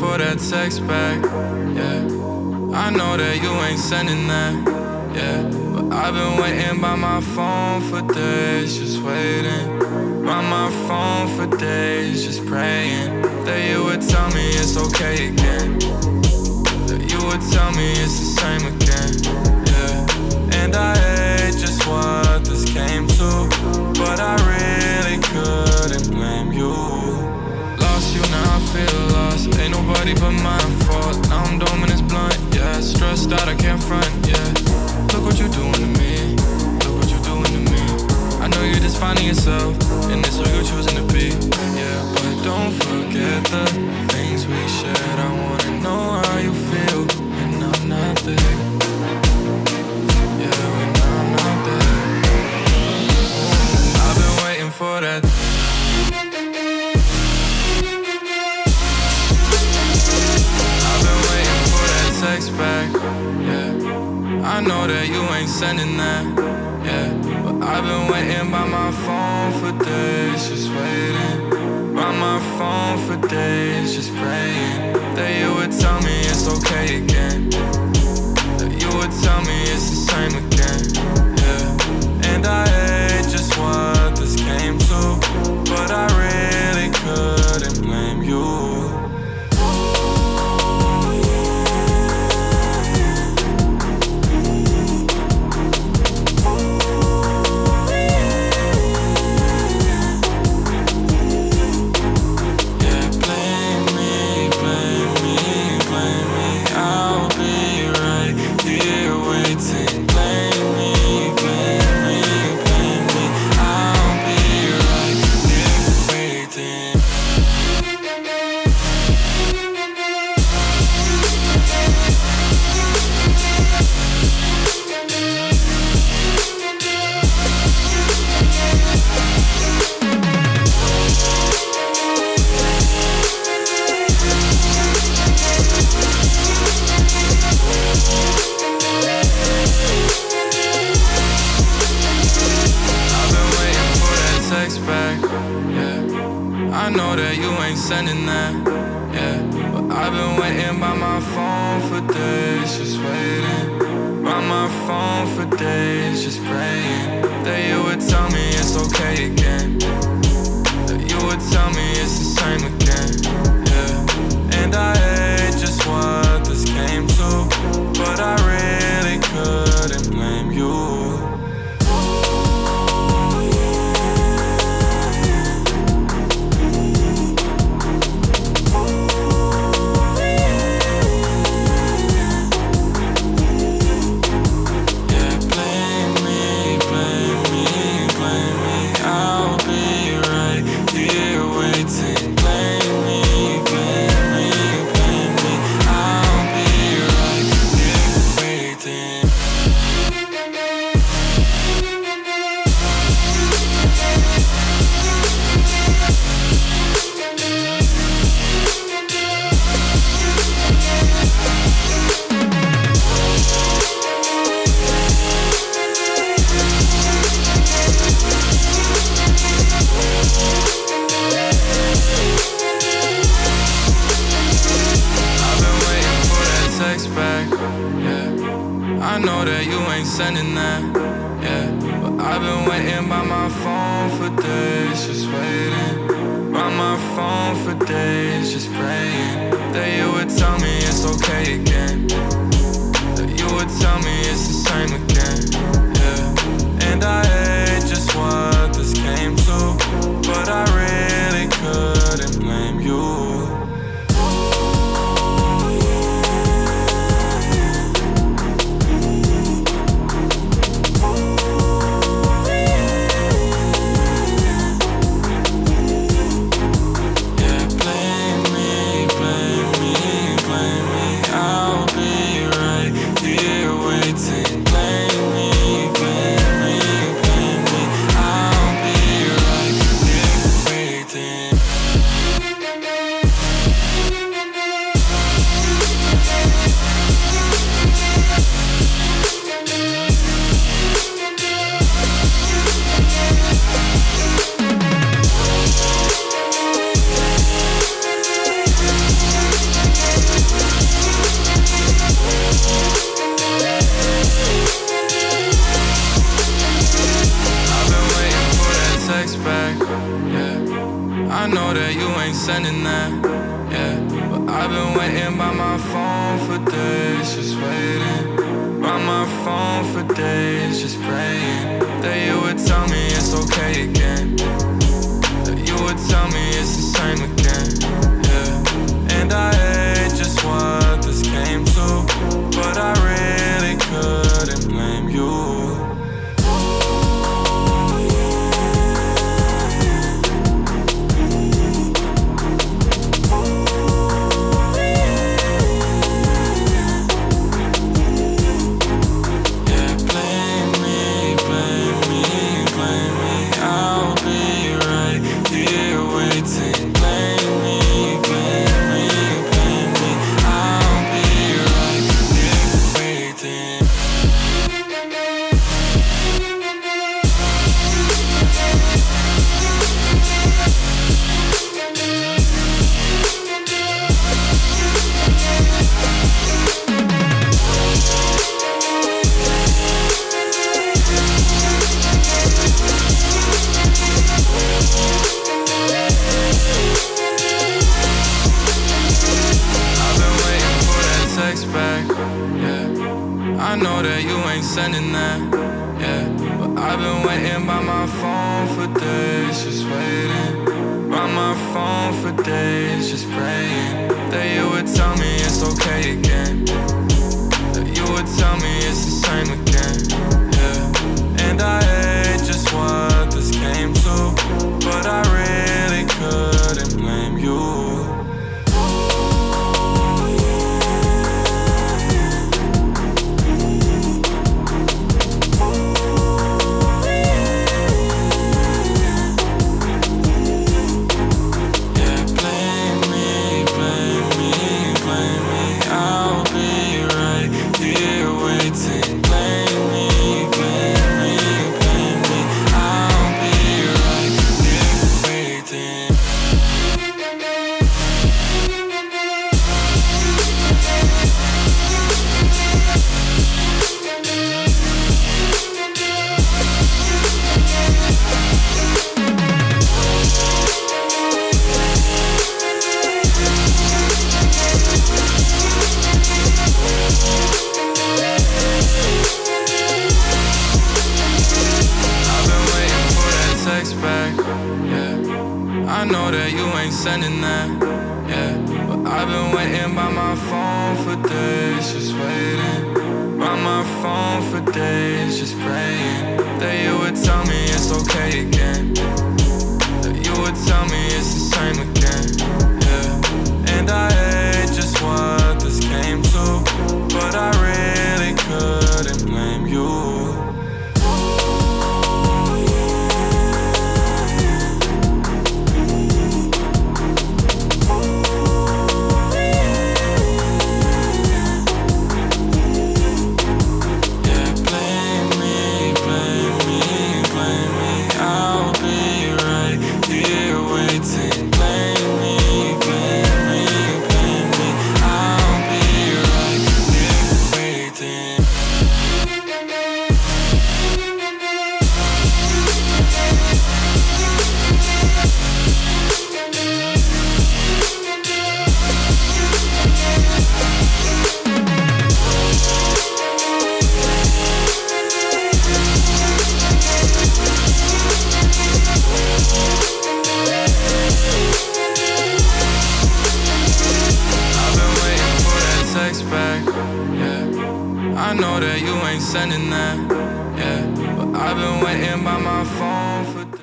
for that text back, yeah. I know that you ain't sending that, yeah. But I've been waiting by my phone for days, just waiting. By my phone for days, just praying that you would tell me it's okay again. That you would tell me it's the same again, yeah. And I hate just what this came to, but I really couldn't blame you. Lost you, now I feel lost. Ain't nobody but my fault. Now I'm dumb and it's blunt, yeah. Stressed out, I can't front, yeah. Look what you're doing to me. Look what you're doing to me. I know you're just finding yourself, and it's who you're choosing to be, yeah. But don't forget the things we shared. I wanna know how you feel when I'm not there. Yeah, when I'm not there. I've been waiting for that. Text back, yeah. I know that you ain't sending that, yeah. But I've been waiting by my phone for days, just waiting. By my phone for days, just praying that you would tell me it's okay again. That you would tell me it's the same again, yeah. And I hate just what this came to, but I really couldn't blame you. I know that you ain't sending that, yeah. But I've been waiting by my phone for days, just waiting. By my phone for days, just praying that you would tell me it's okay again. That you would tell me it's the same again, yeah. And I hate just what this came to, but I really couldn't blame you. I know that you ain't sending that, yeah. But I've been waiting by my phone for days, just waiting. By my phone for days, just praying that you would tell me it's okay again. That you would tell me it's the same again, yeah. And I hate just what this came to, but I really couldn't blame you. sending that, yeah. But I've been waiting by my phone for days, just waiting. By my phone for days, just praying that you would tell me it's okay again, that you would tell me it's the same again, yeah. And I hate just what this came to, but I really couldn't blame you. Back, yeah. I know that you ain't sending that, yeah. But I've been waiting by my phone for days, just waiting. By my phone for days, just praying that you would tell me it's okay again, that you would tell me it's the same again, yeah. And I hate just what this came to, but I really couldn't blame you. Back, yeah. I know that you ain't sending that, yeah. But I've been waiting by my phone for days, just waiting. By my phone for days, just praying that you would tell me it's okay again, that you would tell me it's the same again, yeah. And I hate just what this came to, but I really couldn't blame you. Back, yeah. I know that you ain't sending that, yeah. But I've been waiting by my phone for